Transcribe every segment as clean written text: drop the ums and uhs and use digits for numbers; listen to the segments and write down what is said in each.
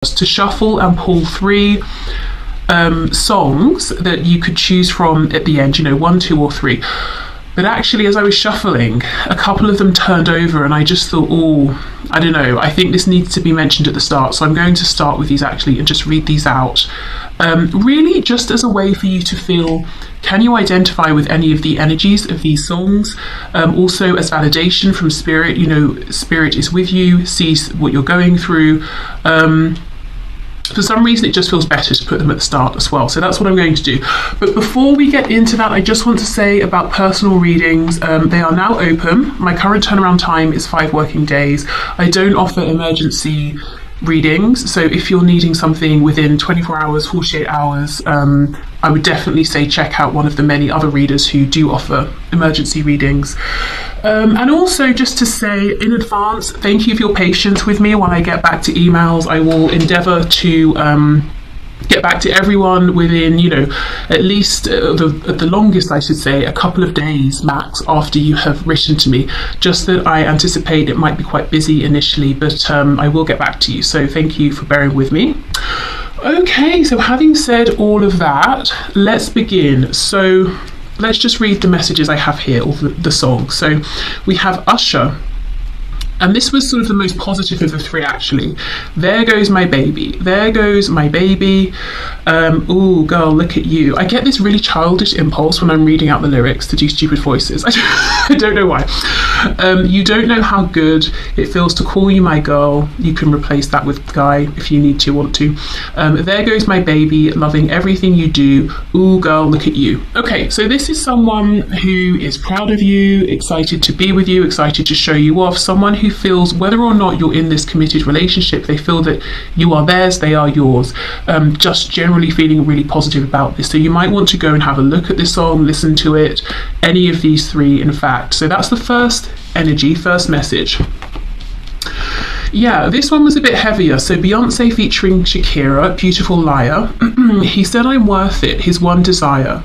to shuffle and pull three songs that you could choose from at the end, you know, 1, 2 or 3. But actually, as I was shuffling, a couple of them turned over and I just thought, oh, I don't know, I think this needs to be mentioned at the start. So I'm going to start with these actually and just read these out. Really just as a way for you to feel, can you identify with any of the energies of these songs? Also as validation from spirit, you know, spirit is with you, sees what you're going through. For some reason it just feels better to put them at the start as well, so that's what I'm going to do. But before we get into that, I just want to say about personal readings, they are now open. My current turnaround time is 5 working days. I don't offer emergency readings, so if you're needing something within 24 hours, 48 hours, I would definitely say check out one of the many other readers who do offer emergency readings. And also just to say in advance, thank you for your patience with me while I get back to emails. I will endeavour to get back to everyone within, you know, at least at the longest, I should say, a couple of days max after you have written to me. Just that I anticipate it might be quite busy initially, but I will get back to you. So thank you for bearing with me. Okay, so having said all of that, let's begin. So let's just read the messages I have here, or the songs. So we have Usher. And this was sort of the most positive of the 3, actually. There goes my baby. There goes my baby. Ooh, girl, look at you. I get this really childish impulse when I'm reading out the lyrics to do stupid voices. I don't know why. You don't know how good it feels to call you my girl. You can replace that with guy if you need to, want to. There goes my baby, loving everything you do. Ooh, girl, look at you. Okay, so this is someone who is proud of you, excited to be with you, excited to show you off. Someone who feels whether or not you're in this committed relationship, they feel that you are theirs, they are yours. Just generally feeling really positive about this. So you might want to go and have a look at this song, listen to it, any of these 3 in fact. So that's the first energy, first message. Yeah, this one was a bit heavier. So Beyonce featuring Shakira, Beautiful Liar. He said, I'm worth it, his one desire.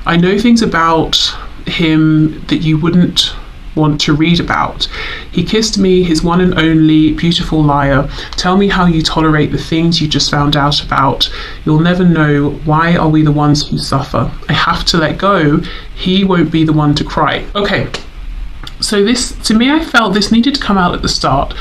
I know things about him that you wouldn't want to read about. He kissed me, his one and only, beautiful liar. Tell me how you tolerate the things you just found out about. You'll never know. Why are we the ones who suffer? I have to let go. He won't be the one to cry. Okay. So this, to me, I felt this needed to come out at the start,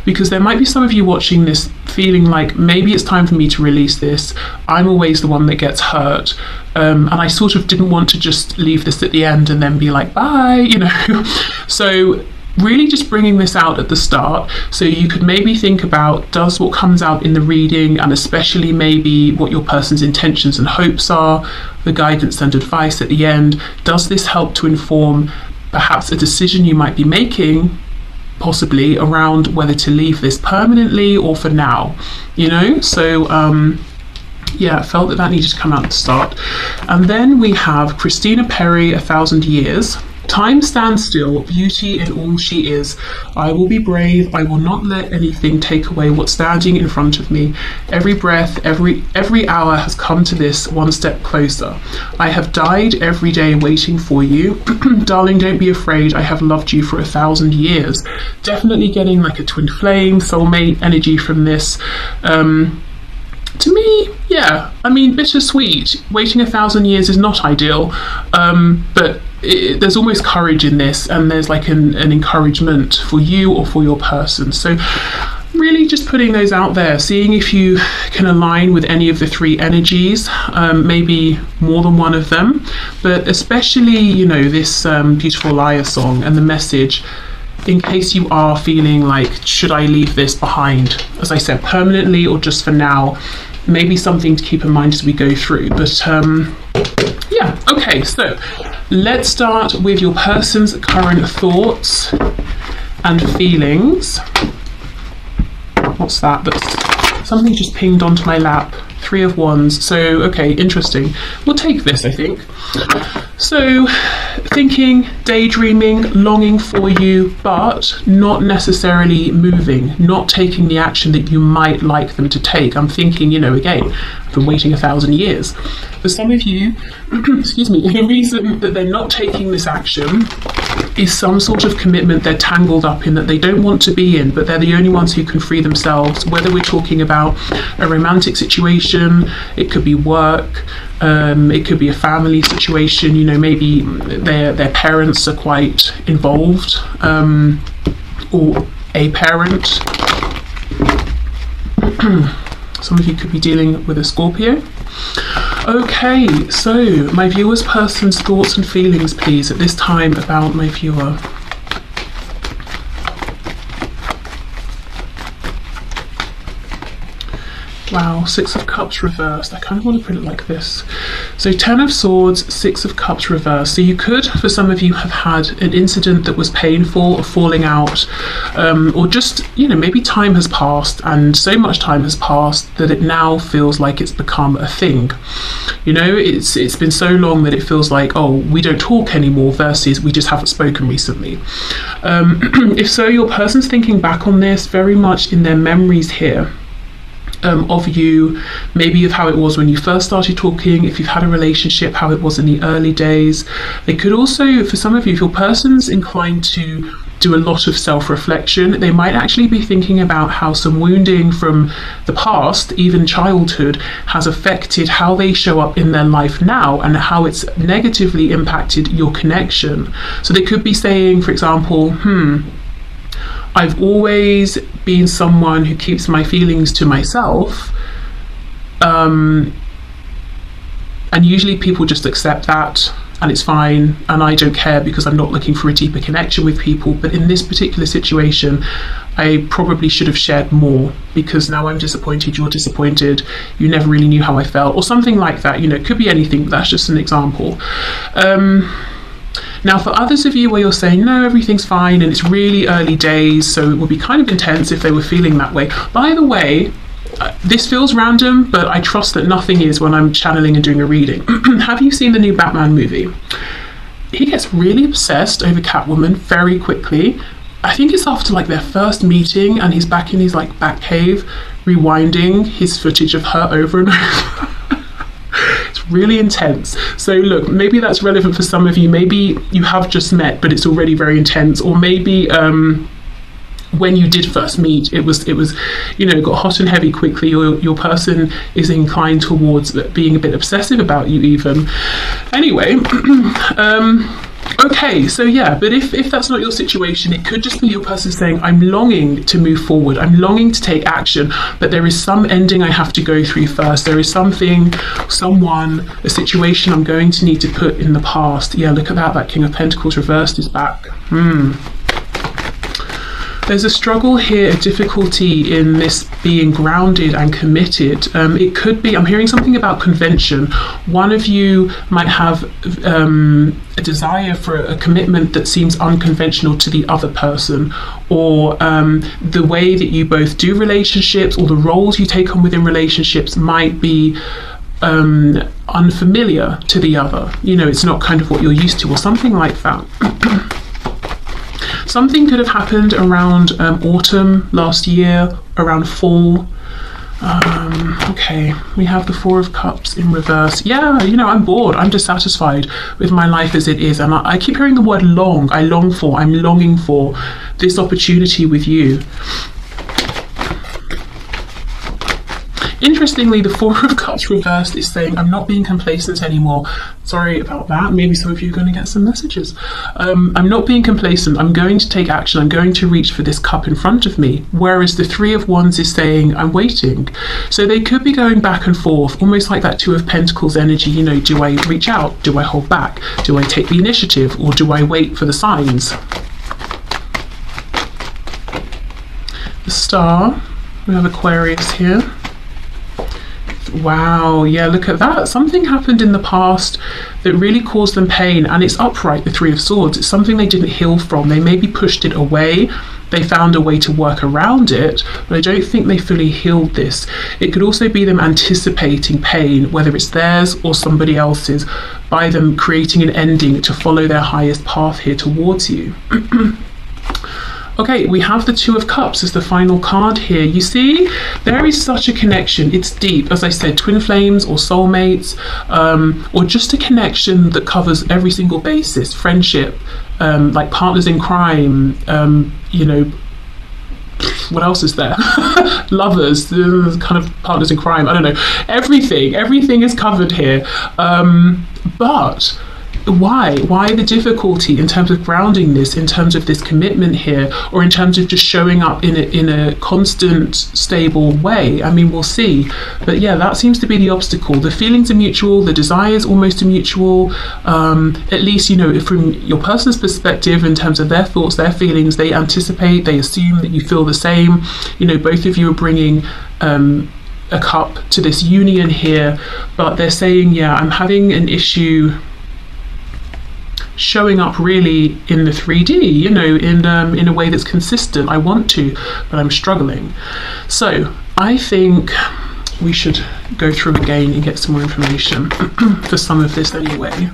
because there might be some of you watching this feeling like maybe it's time for me to release this. I'm always the one that gets hurt. And I sort of didn't want to just leave this at the end and then be like, bye, you know. So really just bringing this out at the start, so you could maybe think about, does what comes out in the reading, and especially maybe what your person's intentions and hopes are, the guidance and advice at the end, does this help to inform perhaps a decision you might be making, possibly around whether to leave this permanently or for now, you know? So yeah, I felt that needed to come out at the start. And then we have Christina Perri, 1,000 Years. Time stands still, beauty in all she is. I will be brave, I will not let anything take away what's standing in front of me. Every breath, every hour has come to this one step closer. I have died every day waiting for you. Darling, don't be afraid, I have loved you for 1,000 years. Definitely getting like a twin flame, soulmate energy from this. To me, yeah, I mean, bittersweet. Waiting 1,000 years is not ideal, but there's almost courage in this, and there's like an encouragement for you or for your person. So really just putting those out there, seeing if you can align with any of the 3 energies, maybe more than one of them, but especially, you know, this Beautiful Liar song and the message, in case you are feeling like, should I leave this behind, as I said, permanently or just for now, maybe something to keep in mind as we go through. But yeah, okay, so let's start with your person's current thoughts and feelings. What's that? That's something just pinged onto my lap. 3 of Wands. So, okay, interesting. We'll take this, I think. So, thinking, daydreaming, longing for you, but not necessarily moving, not taking the action that you might like them to take. I'm thinking, you know, again, I've been waiting 1,000 years. For some of you, excuse me, the reason that they're not taking this action is some sort of commitment they're tangled up in that they don't want to be in, but they're the only ones who can free themselves. Whether we're talking about a romantic situation, it could be work, it could be a family situation, you know, maybe their parents are quite involved, or a parent. Some of you could be dealing with a Scorpio. Okay, so my viewer's person's thoughts and feelings, please, at this time about my viewer. Wow, Six of Cups reversed. I kind of want to put it like this. So 10 of Swords, 6 of Cups reversed. So you could, for some of you, have had an incident that was painful, a falling out, or just, you know, maybe time has passed, and so much time has passed that it now feels like it's become a thing. You know, it's been so long that it feels like, oh, we don't talk anymore, versus we just haven't spoken recently. If so, your person's thinking back on this very much in their memories here. Of you, maybe of how it was when you first started talking, if you've had a relationship, how it was in the early days. They could also, for some of you, if your person's inclined to do a lot of self-reflection, they might actually be thinking about how some wounding from the past, even childhood, has affected how they show up in their life now and how it's negatively impacted your connection. So they could be saying, for example, I've always been someone who keeps my feelings to myself, and usually people just accept that and it's fine, and I don't care because I'm not looking for a deeper connection with people. But in this particular situation, I probably should have shared more because now I'm disappointed, you're disappointed, you never really knew how I felt, or something like that. You know, it could be anything, but that's just an example. Now, for others of you where you're saying, no, everything's fine and it's really early days, so it would be kind of intense if they were feeling that way. By the way, this feels random, but I trust that nothing is when I'm channeling and doing a reading. Have you seen the new Batman movie? He gets really obsessed over Catwoman very quickly. I think it's after like their first meeting and he's back in his like back cave, rewinding his footage of her over and over. It's really intense. So look, maybe that's relevant for some of you. Maybe you have just met, but it's already very intense. Or maybe when you did first meet, it was you know, got hot and heavy quickly, or your person is inclined towards being a bit obsessive about you even. Anyway, okay, so yeah, but if that's not your situation, it could just be your person saying, I'm longing to move forward, I'm longing to take action, but there is some ending I have to go through first. There is something, someone, a situation I'm going to need to put in the past. Yeah, look at that King of Pentacles reversed is back. There's a struggle here, a difficulty in this being grounded and committed. It could be, I'm hearing something about convention. One of you might have a desire for a commitment that seems unconventional to the other person, or the way that you both do relationships, or the roles you take on within relationships might be unfamiliar to the other. You know, it's not kind of what you're used to, or something like that. Something could have happened around autumn last year, around fall. Okay, we have the Four of Cups in reverse. Yeah, you know, I'm bored, I'm dissatisfied with my life as it is, and I keep hearing the word long. I'm longing for this opportunity with you. Interestingly, the Four of Cups reversed is saying, I'm not being complacent anymore. Sorry about that. Maybe some of you are going to get some messages. I'm not being complacent. I'm going to take action. I'm going to reach for this cup in front of me. Whereas the Three of Wands is saying, I'm waiting. So they could be going back and forth, almost like that Two of Pentacles energy. You know, do I reach out? Do I hold back? Do I take the initiative? Or do I wait for the signs? The Star. We have Aquarius here. Wow, yeah, look at that. Something happened in the past that really caused them pain, and it's upright, the Three of Swords. It's something they didn't heal from. They maybe pushed it away. They found a way to work around it, but I don't think they fully healed this. It could also be them anticipating pain, whether it's theirs or somebody else's, by them creating an ending to follow their highest path here towards you. Okay, we have the Two of Cups as the final card here. You see, there is such a connection. It's deep, as I said, twin flames or soulmates, or just a connection that covers every single basis. Friendship, like partners in crime, you know, what else is there? Lovers, kind of partners in crime. I don't know. Everything is covered here. But why the difficulty in terms of grounding this, in terms of this commitment here, or in terms of just showing up in a constant, stable way? I mean, we'll see. But yeah, that seems to be the obstacle. The feelings are mutual, the desires almost are mutual, at least, you know, from your person's perspective, in terms of their thoughts, their feelings, they anticipate, they assume that you feel the same. You know, both of you are bringing a cup to this union here, but they're saying, yeah, I'm having an issue showing up really in the 3D, you know, in a way that's consistent. I want to, but I'm struggling. So I think we should go through again and get some more information for some of this anyway.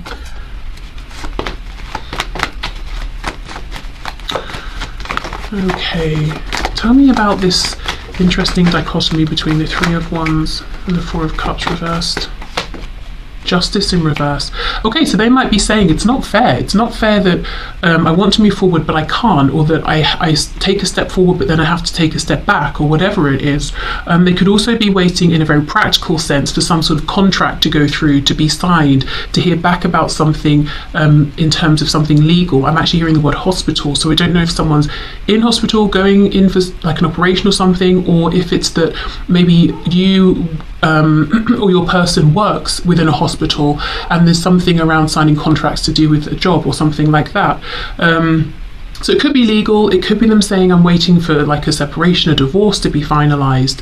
Okay, tell me about this interesting dichotomy between the Three of Wands and the Four of Cups reversed. Justice in reverse. Okay, so they might be saying it's not fair. It's not fair that I want to move forward but I can't, or that I take a step forward but then I have to take a step back, or whatever it is. They could also be waiting in a very practical sense for some sort of contract to go through, to be signed, to hear back about something in terms of something legal. I'm actually hearing the word hospital, so I don't know if someone's in hospital going in for like an operation or something, or if it's that maybe you or your person works within a hospital and there's something around signing contracts to do with a job or something like that. So it could be legal, it could be them saying I'm waiting for like a separation, a divorce to be finalised,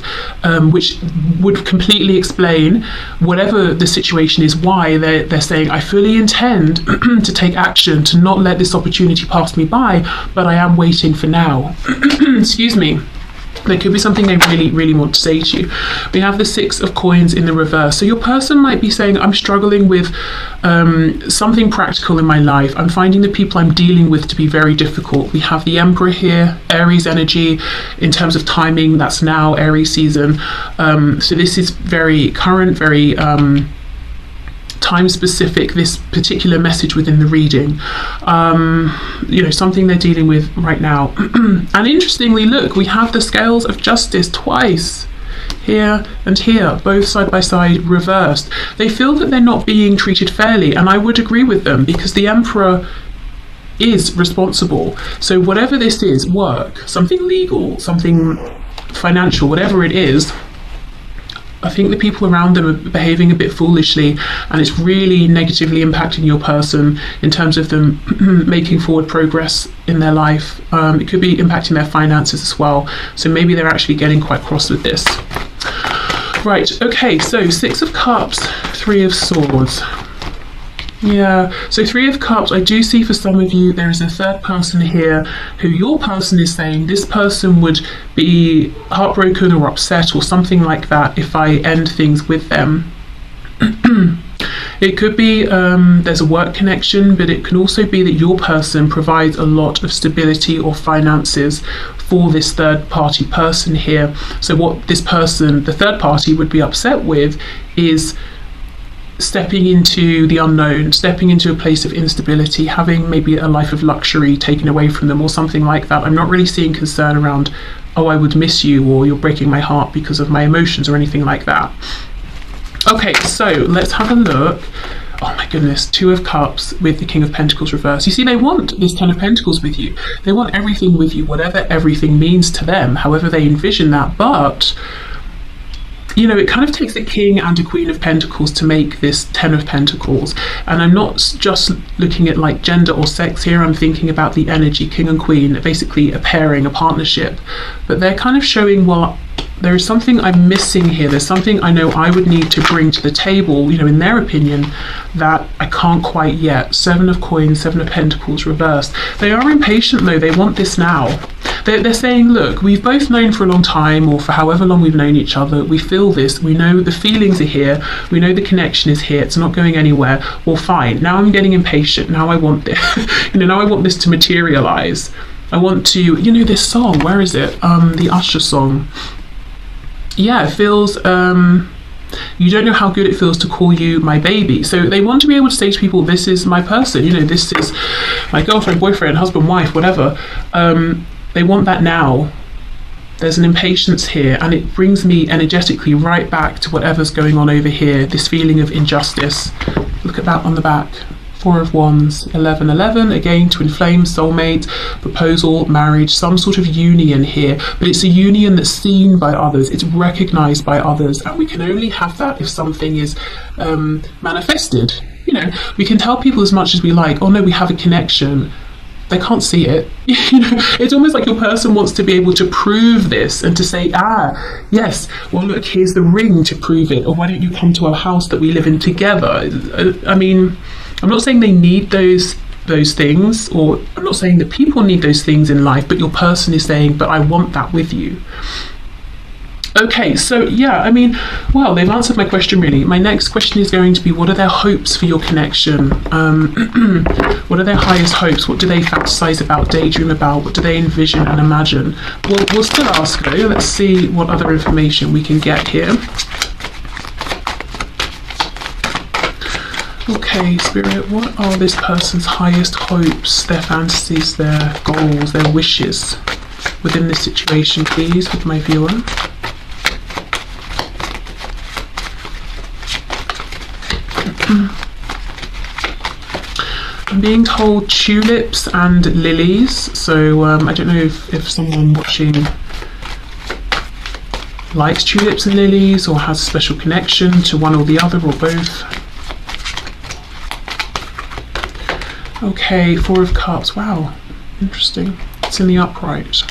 which would completely explain whatever the situation is, why they're saying I fully intend to take action, to not let this opportunity pass me by, but I am waiting for now. Excuse me. There could be something they really want to say to you. We have the Six of Coins in the reverse. So your person might be saying, I'm struggling with something practical in my life. I'm finding the people I'm dealing with to be very difficult. We have the Emperor here, Aries energy. In terms of timing, that's now Aries season. So this is very current, very time specific, this particular message within the reading, you know, something they're dealing with right now. And interestingly, look, we have the Scales of Justice twice, here and here, both side by side, reversed. They feel that they're not being treated fairly, and I would agree with them, because the Emperor is responsible. So whatever this is, work, something legal, something financial, whatever it is, I think the people around them are behaving a bit foolishly, and it's really negatively impacting your person in terms of them making forward progress in their life. It could be impacting their finances as well. So maybe they're actually getting quite cross with this. Right, okay, so Six of Cups, Three of Swords. Yeah, so Three of Cups, I do see for some of you there is a third person here who your person is saying this person would be heartbroken or upset or something like that if I end things with them. It could be there's a work connection, but it can also be that your person provides a lot of stability or finances for this third party person here. So what this person, the third party, would be upset with is stepping into the unknown, stepping into a place of instability, having maybe a life of luxury taken away from them or something like that. I'm not really seeing concern around, oh, I would miss you, or you're breaking my heart because of my emotions or anything like that. Okay, so let's have a look. Oh my goodness, Two of Cups with the King of Pentacles reversed. You see, they want this Ten of Pentacles with you. They want everything with you, whatever everything means to them, however they envision that. But you know, it kind of takes a King and a Queen of Pentacles to make this Ten of Pentacles. And I'm not just looking at like gender or sex here, I'm thinking about the energy, King and Queen, basically a pairing, a partnership. But they're kind of showing, well, there is something I'm missing here. There's something I know I would need to bring to the table, you know, in their opinion, that I can't quite yet. Seven of Coins, Seven of Pentacles reversed. They are impatient though, they want this now. They're saying, look, we've both known for a long time, or for however long we've known each other, we feel this, we know the feelings are here, we know the connection is here, it's not going anywhere. Well, fine, now I'm getting impatient, now I want this, you know, now I want this to materialize. I want to, you know, this song, where is it? The Usher song. Yeah, it feels, you don't know how good it feels to call you my baby. So they want to be able to say to people, this is my person, you know, this is my girlfriend, boyfriend, husband, wife, whatever. They want that now. There's an impatience here, and it brings me energetically right back to whatever's going on over here, this feeling of injustice. Look at that on the back. 4 of Wands, 11, again, twin flame, soulmate, proposal, marriage, some sort of union here, but it's a union that's seen by others, it's recognized by others, and we can only have that if something is manifested. You know, we can tell people as much as we like, oh no, we have a connection. They can't see it. You know, it's almost like your person wants to be able to prove this and to say, yes, well look, here's the ring to prove it, or why don't you come to our house that we live in together? I mean, I'm not saying they need those things, or I'm not saying that people need those things in life, but your person is saying, but I want that with you. Okay, so yeah, I mean, well, they've answered my question really. My next question is going to be, what are their hopes for your connection? What are their highest hopes? What do they fantasize about, daydream about? What do they envision and imagine? Well, we'll still ask though. Let's see what other information we can get here. Okay, Spirit, what are this person's highest hopes, their fantasies, their goals, their wishes within this situation, please, with my viewer? I'm being told tulips and lilies, so I don't know if someone watching likes tulips and lilies or has a special connection to one or the other or both. Okay, 4 of Cups. Wow, interesting. It's in the upright.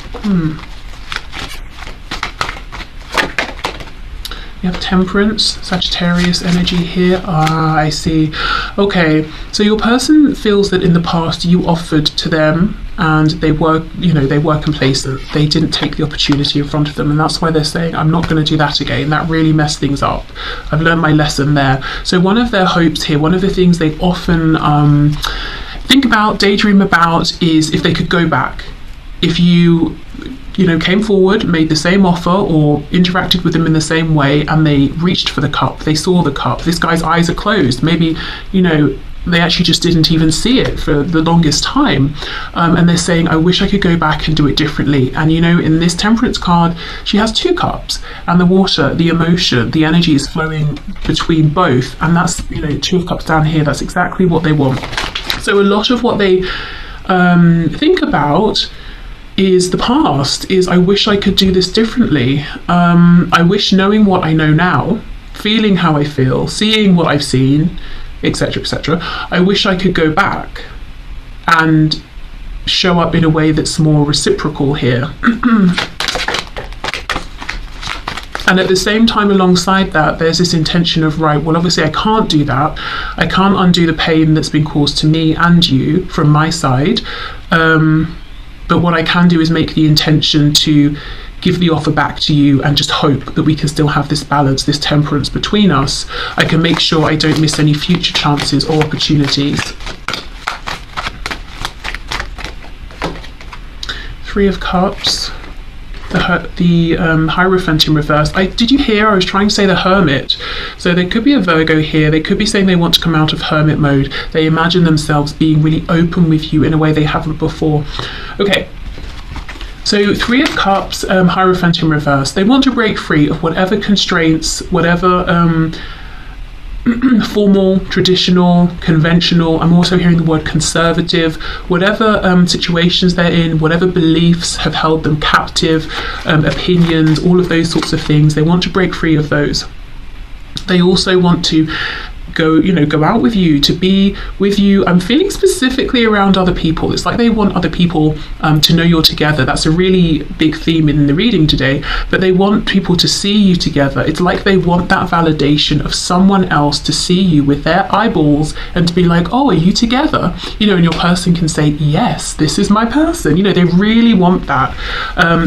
You have Temperance, Sagittarius energy here. I see. Okay, so your person feels that in the past you offered to them and they were, you know, they were complacent. They didn't take the opportunity in front of them, and that's why they're saying, I'm not going to do that again. That really messed things up. I've learned my lesson there. So one of their hopes here, one of the things they often think about, daydream about, is if they could go back. If you know, came forward, made the same offer or interacted with them in the same way, and they reached for the cup, they saw the cup, this guy's eyes are closed, maybe, you know, they actually just didn't even see it for the longest time, and they're saying, I wish I could go back and do it differently. And you know, in this Temperance card, she has 2 cups, and the water, the emotion, the energy is flowing between both, and that's, you know, 2 of Cups down here. That's exactly what they want. So a lot of what they think about is the past, is I wish I could do this differently. I wish, knowing what I know now, feeling how I feel, seeing what I've seen, etc., etc., I wish I could go back and show up in a way that's more reciprocal here. And at the same time, alongside that, there's this intention of, right, well, obviously I can't do that. I can't undo the pain that's been caused to me and you from my side. But what I can do is make the intention to give the offer back to you and just hope that we can still have this balance, this temperance between us. I can make sure I don't miss any future chances or opportunities. 3 of Cups. The Hierophant in reverse. Did you hear? I was trying to say the Hermit. So there could be a Virgo here. They could be saying they want to come out of hermit mode. They imagine themselves being really open with you in a way they haven't before. Okay. So 3 of Cups, Hierophant in reverse. They want to break free of whatever constraints, whatever formal, traditional, conventional, I'm also hearing the word conservative, whatever situations they're in, whatever beliefs have held them captive, opinions, all of those sorts of things, they want to break free of those. They also want to go out with you, to be with you. I'm feeling specifically around other people. It's like they want other people to know you're together. That's a really big theme in the reading today, but they want people to see you together. It's like they want that validation of someone else to see you with their eyeballs and to be like, oh, are you together? You know, and your person can say, yes, this is my person. You know, they really want that.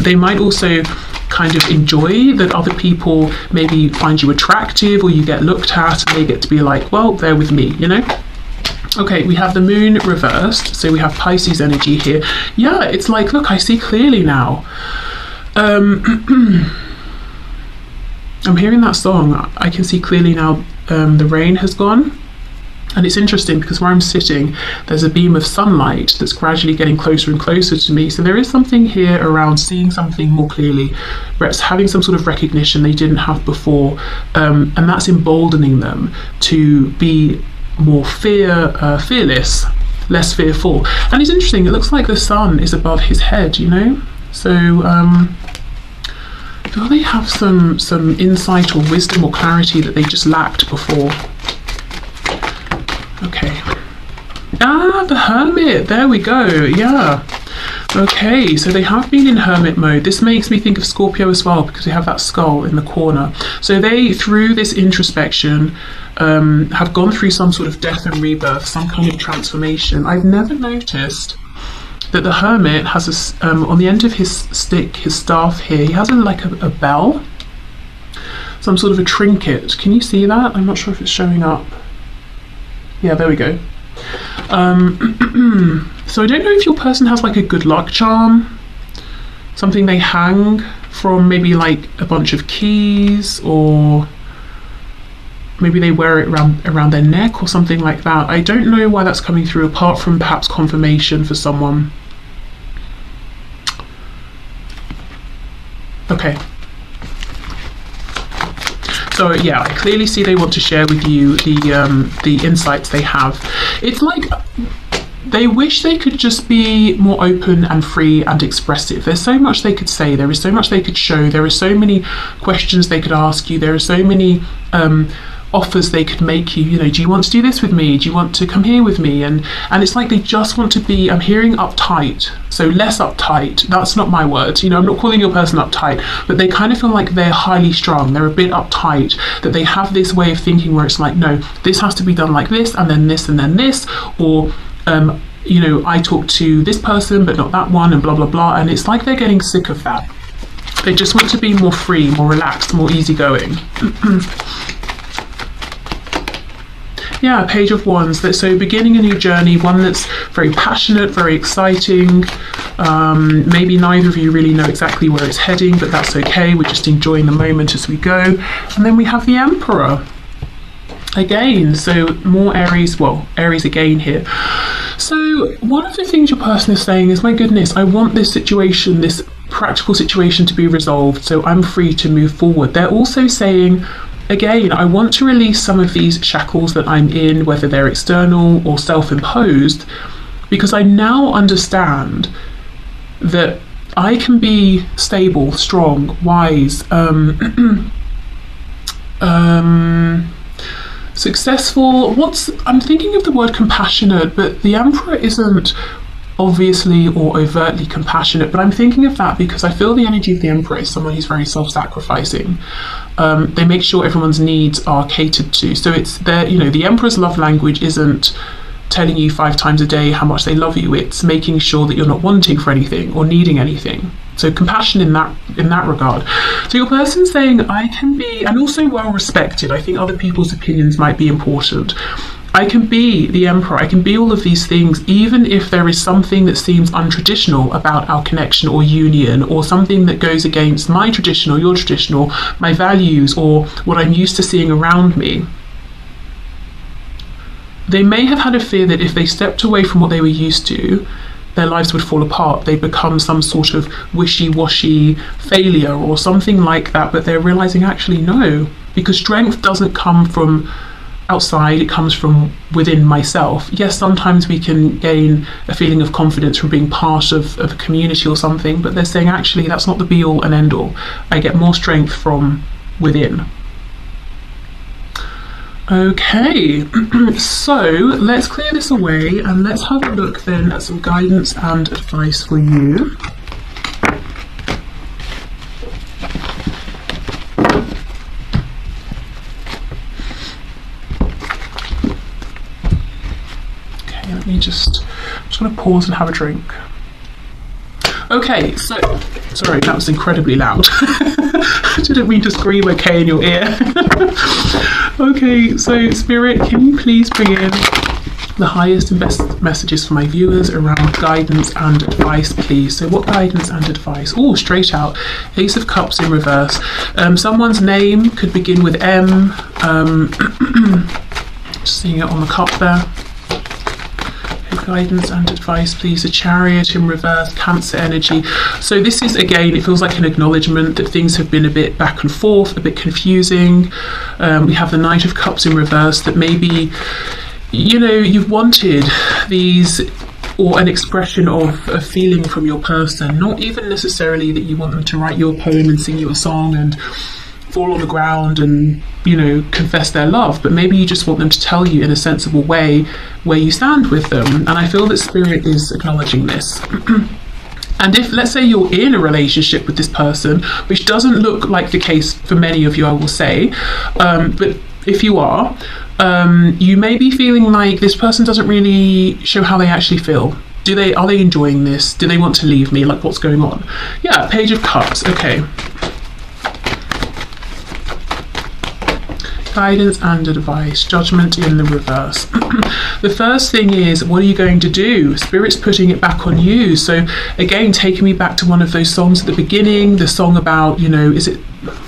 They might also kind of enjoy that other people maybe find you attractive, or you get looked at and they get to be like, well, they're with me, you know. Okay, we have the moon reversed, so we have Pisces energy here. Yeah, it's like, look, I see clearly now. I'm hearing that song. I can see clearly now. The rain has gone. And it's interesting because where I'm sitting, there's a beam of sunlight that's gradually getting closer and closer to me. So there is something here around seeing something more clearly, perhaps having some sort of recognition they didn't have before. And that's emboldening them to be more fearless, less fearful. And it's interesting, it looks like the sun is above his head, you know? So do they have some insight or wisdom or clarity that they just lacked before? Okay. Ah, the Hermit. There we go. Yeah. Okay, so they have been in hermit mode. This makes me think of Scorpio as well because we have that skull in the corner. So they, through this introspection, have gone through some sort of death and rebirth, some kind of transformation. I've never noticed that the Hermit has a, on the end of his stick, his staff here, he has like a bell, some sort of a trinket. Can you see that? I'm not sure if it's showing up. Yeah, there we go. So I don't know if your person has like a good luck charm, something they hang from, maybe like a bunch of keys, or maybe they wear it around their neck or something like that. I don't know why that's coming through, apart from perhaps confirmation for someone. Okay. So yeah, I clearly see they want to share with you the insights they have. It's like they wish they could just be more open and free and expressive. There's so much they could say, there is so much they could show, there are so many questions they could ask you, there are so many offers they could make you, you know, do you want to do this with me? Do you want to come here with me? And it's like they just want to be, I'm hearing uptight, so less uptight. That's not my words, you know, I'm not calling your person uptight, but they kind of feel like they're highly strung, they're a bit uptight, that they have this way of thinking where it's like, no, this has to be done like this, and then this, and then this, or you know, I talk to this person but not that one, and blah blah blah. And it's like they're getting sick of that. They just want to be more free, more relaxed, more easygoing. Yeah, Page of Wands. So beginning a new journey, one that's very passionate, very exciting. Maybe neither of you really know exactly where it's heading, but that's okay. We're just enjoying the moment as we go. And then we have the Emperor again. So more Aries, well, Aries again here. So one of the things your person is saying is, my goodness, I want this situation, this practical situation, to be resolved, so I'm free to move forward. They're also saying, again, I want to release some of these shackles that I'm in, whether they're external or self-imposed, because I now understand that I can be stable, strong, wise, successful. I'm thinking of the word compassionate, but the Emperor isn't obviously or overtly compassionate, but I'm thinking of that because I feel the energy of the Emperor is someone who's very self-sacrificing. They make sure everyone's needs are catered to. So it's there, you know, the Emperor's love language isn't telling you 5 times a day how much they love you. It's making sure that you're not wanting for anything or needing anything. So compassion in that regard. So your person's saying, I can be, and also well respected. I think other people's opinions might be important. I can be the Emperor, I can be all of these things, even if there is something that seems untraditional about our connection or union, or something that goes against my tradition or your tradition, or my values, or what I'm used to seeing around me. They may have had a fear that if they stepped away from what they were used to, their lives would fall apart. They become some sort of wishy-washy failure or something like that, but they're realizing actually no, because strength doesn't come from outside, it comes from within myself. Yes, sometimes we can gain a feeling of confidence from being part of a community or something, but they're saying actually that's not the be all and end all. I get more strength from within. Okay, so let's clear this away and let's have a look then at some guidance and advice for you. Okay, let me I'm just going to pause and have a drink. Okay, so, sorry, that was incredibly loud. I didn't mean to scream okay in your ear. Okay, so Spirit, can you please bring in The highest and best messages for my viewers around guidance and advice, please. So what guidance and advice? Oh, straight out. Ace of Cups in reverse. Someone's name could begin with M. Just seeing it on the cup there. Guidance and advice, please. A Chariot in reverse, Cancer energy. So this is, again, it feels like an acknowledgement that things have been a bit back and forth, a bit confusing. We have the Knight of Cups in reverse, that maybe, you know, you've wanted these, or an expression of a feeling from your person, not even necessarily that you want them to write you a poem and sing you a song and fall on the ground and, you know, confess their love, but maybe you just want them to tell you in a sensible way where you stand with them. And I feel that Spirit is acknowledging this. And if, let's say, you're in a relationship with this person, which doesn't look like the case for many of you, I will say, but if you are, you may be feeling like this person doesn't really show how they actually feel. Are they enjoying this? Do they want to leave me? Like, what's going on? Yeah, Page of Cups. Okay. Guidance and advice. Judgment in the reverse. The first thing is, what are you going to do? Spirit's putting it back on you. So again, taking me back to one of those songs at the beginning, the song about, you know, is it,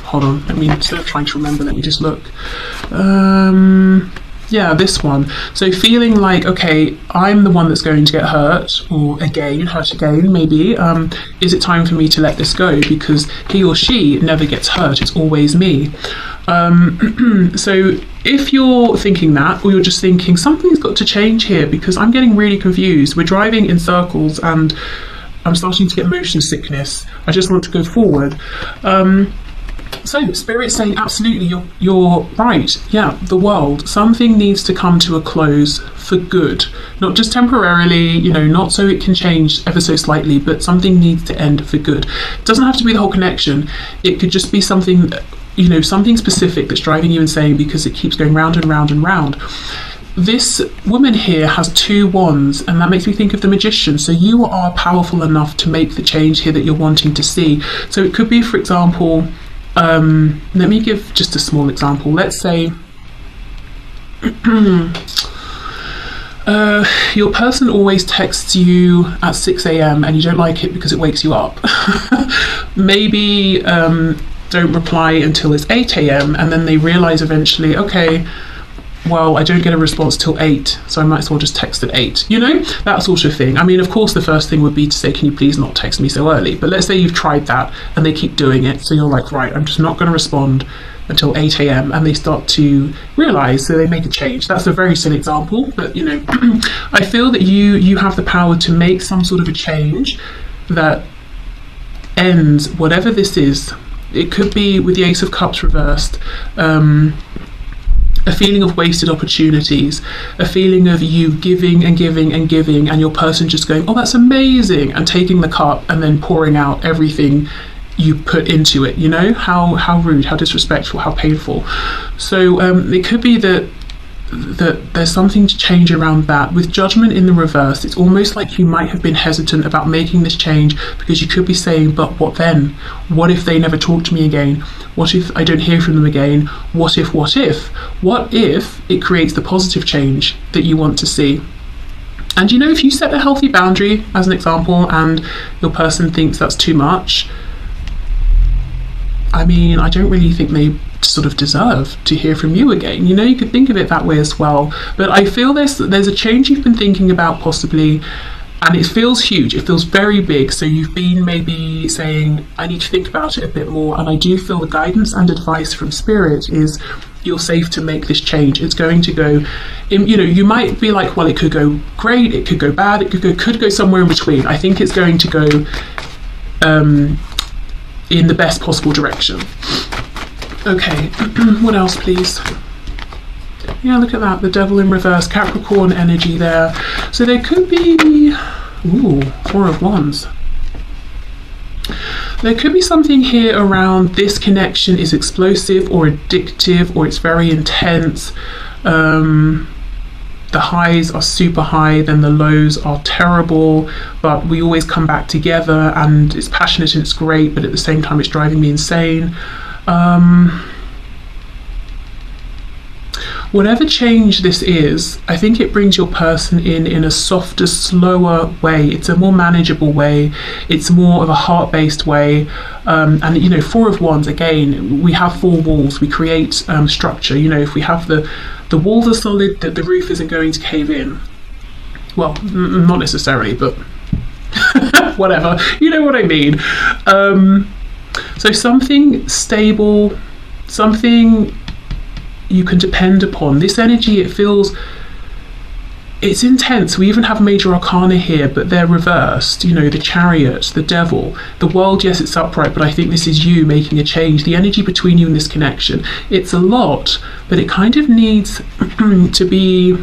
hold on, let me, instead of trying to remember, let me just look. Yeah, this one. So feeling like, okay, I'm the one that's going to get hurt, or hurt again, maybe. Is it time for me to let this go? Because he or she never gets hurt, it's always me. So if you're thinking that, or you're just thinking something's got to change here because I'm getting really confused, we're driving in circles and I'm starting to get motion sickness, I just want to go forward. So Spirit's saying absolutely, you're right. Yeah, the world, something needs to come to a close for good, not just temporarily, you know, not so it can change ever so slightly, but something needs to end for good. It doesn't have to be the whole connection. It could just be something, you know, something specific that's driving you insane because it keeps going round and round and round. This woman here has 2 wands, and that makes me think of the Magician. So you are powerful enough to make the change here that you're wanting to see. So it could be, for example, let me give just a small example. Let's say your person always texts you at 6 a.m. and you don't like it because it wakes you up. Maybe don't reply until it's 8 a.m. and then they realize eventually, okay, well, I don't get a response till 8, so I might as well just text at 8, you know, that sort of thing. I mean, of course, the first thing would be to say, can you please not text me so early? But let's say you've tried that and they keep doing it, so you're like, right, I'm just not going to respond until 8 a.m. and they start to realize, so they make a change. That's a very silly example, but, you know, I feel that you have the power to make some sort of a change that ends whatever this is. It could be with the Ace of Cups reversed, a feeling of wasted opportunities, a feeling of you giving and giving and giving, and your person just going, oh, that's amazing, and taking the cup and then pouring out everything you put into it, you know, how rude, how disrespectful, how painful. So it could be that there's something to change around that. With Judgment in the reverse, it's almost like you might have been hesitant about making this change because you could be saying, but what then? What if they never talk to me again? What if I don't hear from them again? What if it creates the positive change that you want to see? And you know, if you set a healthy boundary, as an example, and your person thinks that's too much, I mean, I don't really think they sort of deserve to hear from you again. You know, you could think of it that way as well. But I feel there's a change you've been thinking about possibly, and it feels huge, it feels very big. So you've been maybe saying, I need to think about it a bit more. And I do feel the guidance and advice from Spirit is, you're safe to make this change. It's going to go, you know, you might be like, well, it could go great, it could go bad, it could go somewhere in between. I think it's going to go in the best possible direction. Okay, what else, please? Yeah, look at that, the Devil in reverse, Capricorn energy there. So there could be, ooh, 4 of Wands. There could be something here around this connection is explosive or addictive, or it's very intense. The highs are super high, then the lows are terrible, but we always come back together, and it's passionate and it's great, but at the same time it's driving me insane. whatever change this is, I think it brings your person in a softer, slower way. It's a more manageable way. It's more of a heart-based way. And you know, Four of Wands, again, we have four walls. We create structure. You know, if we have the walls are solid, that the roof isn't going to cave in. Well, not necessarily, but whatever. You know what I mean. So something stable, something you can depend upon. This energy, it feels, it's intense. We even have major arcana here, but they're reversed. You know, the Chariot, the Devil, the World. Yes, it's upright, but I think this is you making a change. The energy between you and this connection, it's a lot, but it kind of needs to be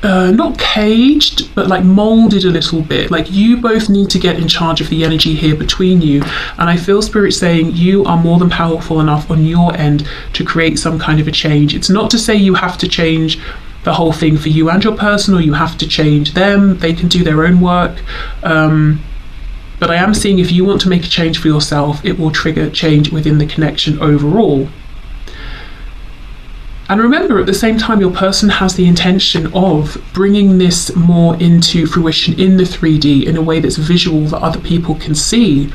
not caged, but like molded a little bit. Like, you both need to get in charge of the energy here between you. And I feel Spirit saying you are more than powerful enough on your end to create some kind of a change. It's not to say you have to change the whole thing for you and your person, or you have to change them. They can do their own work. But I am seeing if you want to make a change for yourself, it will trigger change within the connection overall. And remember, at the same time, your person has the intention of bringing this more into fruition in the 3D in a way that's visual, that other people can see.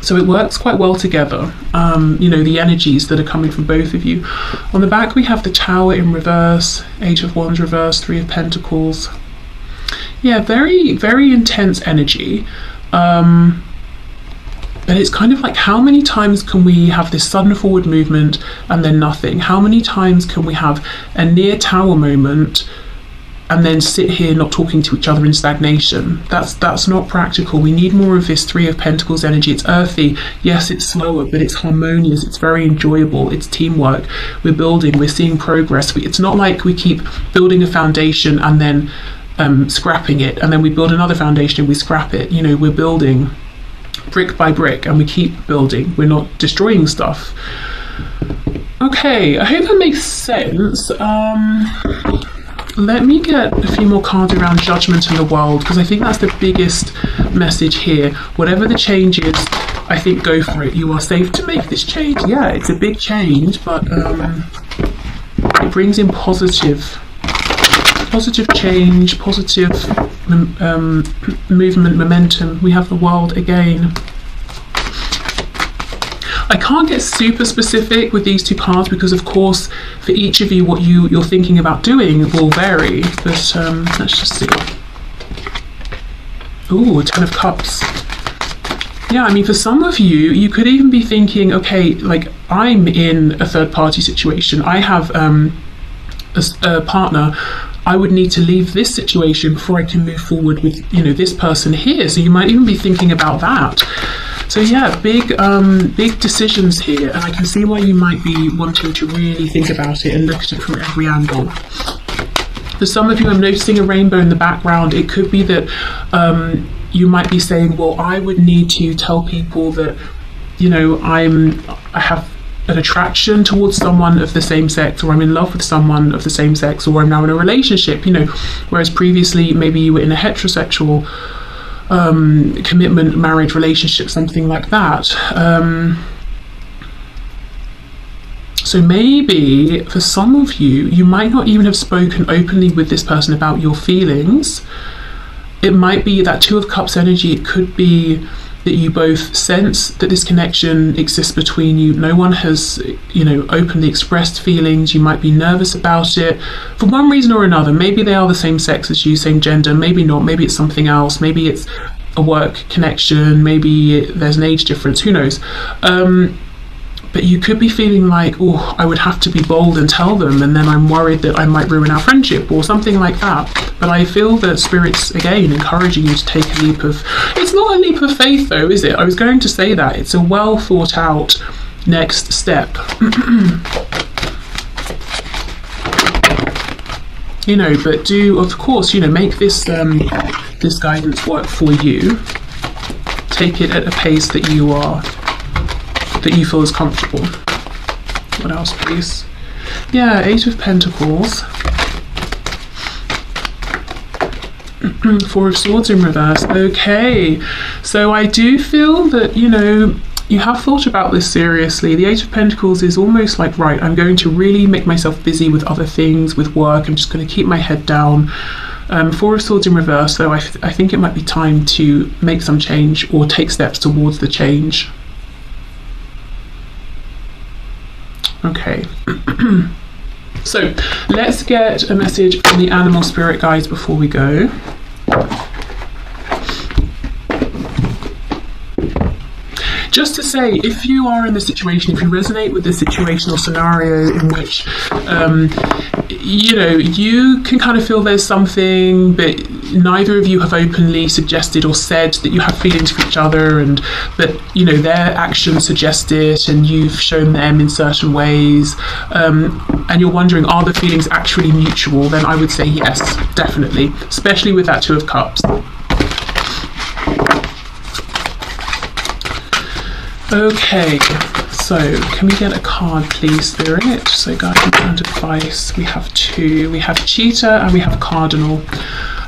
So it works quite well together, you know, the energies that are coming from both of you. On the back, we have the Tower in reverse, Eight of Wands reverse, Three of Pentacles. Yeah, very, very intense energy. But it's kind of like, how many times can we have this sudden forward movement and then nothing? How many times can we have a near tower moment and then sit here not talking to each other in stagnation? That's not practical. We need more of this Three of Pentacles energy. It's earthy. Yes, it's slower, but it's harmonious. It's very enjoyable. It's teamwork. We're building. We're seeing progress. It's not like we keep building a foundation and then scrapping it, and then we build another foundation and we scrap it. You know, we're building brick by brick, and we keep building. We're not destroying stuff. Okay, I hope that makes sense. Let me get a few more cards around judgment in the world, because I think that's the biggest message here. Whatever the change is, I think go for it. You are safe to make this change. Yeah, it's a big change, but it brings in positive change, positive movement, momentum. We have the World again. I can't get super specific with these two cards because, of course, for each of you, what you're thinking about doing will vary. But let's just see. Ooh, Ten of Cups. Yeah, I mean, for some of you, you could even be thinking, okay, like, I'm in a third-party situation. I have a partner. I would need to leave this situation before I can move forward with, you know, this person here. So you might even be thinking about that. So yeah, big decisions here, and I can see why you might be wanting to really think about it and look at it from every angle. For some of you, I'm noticing a rainbow in the background. It could be that you might be saying, well, I would need to tell people that, you know, I have an attraction towards someone of the same sex, or I'm in love with someone of the same sex, or I'm now in a relationship, you know, whereas previously maybe you were in a heterosexual commitment, marriage, relationship, something like that. So maybe for some of you, you might not even have spoken openly with this person about your feelings. It might be that Two of Cups energy. It could be that you both sense that this connection exists between you. No one has, you know, openly expressed feelings. You might be nervous about it for one reason or another. Maybe they are the same sex as you, same gender, maybe not, maybe it's something else, maybe it's a work connection, maybe there's an age difference, who knows. But you could be feeling like, oh, I would have to be bold and tell them, and then I'm worried that I might ruin our friendship or something like that. But I feel that Spirit's, again, encouraging you to take a leap of... It's not a leap of faith, though, is it? I was going to say that. It's a well thought out next step. You know, but do, of course, you know, make this this guidance work for you. Take it at a pace that you feel is comfortable. What else, please? Yeah, Eight of Pentacles. Four of Swords in reverse. Okay, so I do feel that, you know, you have thought about this seriously. The Eight of Pentacles is almost like, right, I'm going to really make myself busy with other things, with work. I'm just going to keep my head down. Four of Swords in reverse, so I think it might be time to make some change or take steps towards the change. Okay. So let's get a message from the animal spirit guides before we go. Just to say, if you are in the situation, if you resonate with the situation or scenario in which, you know, you can kind of feel there's something, but neither of you have openly suggested or said that you have feelings for each other, but you know, their actions suggest it, and you've shown them in certain ways, and you're wondering, are the feelings actually mutual? Then I would say yes, definitely, especially with that Two of Cups. Okay, so can we get a card, please, Spirit? So guidance and advice. We have two. We have Cheetah and we have Cardinal.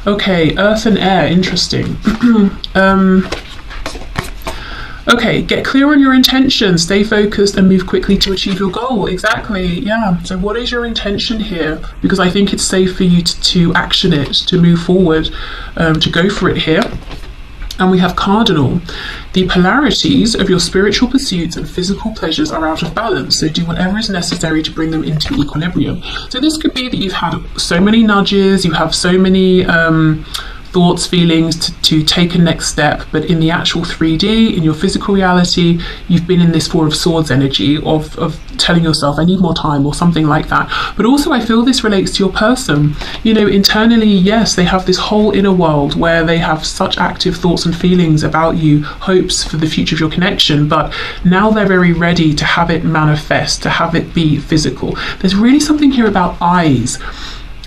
Okay, Earth and Air, interesting. Okay, get clear on your intention, stay focused and move quickly to achieve your goal. Exactly, yeah. So what is your intention here? Because I think it's safe for you to action it, to move forward, to go for it here. And we have Cardinal. The polarities of your spiritual pursuits and physical pleasures are out of balance, so do whatever is necessary to bring them into equilibrium. So this could be that you've had so many nudges, you have so many thoughts, feelings to take a next step, but in the actual 3D, in your physical reality, you've been in this Four of Swords energy of telling yourself, I need more time, or something like that. But also I feel this relates to your person. You know, internally, yes, they have this whole inner world where they have such active thoughts and feelings about you, hopes for the future of your connection, but now they're very ready to have it manifest, to have it be physical. There's really something here about eyes,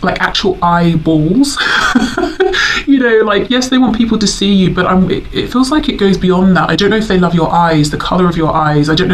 like actual eyeballs. You know, like, yes, they want people to see you, but it feels like it goes beyond that. I don't know if they love your eyes, the color of your eyes. I don't know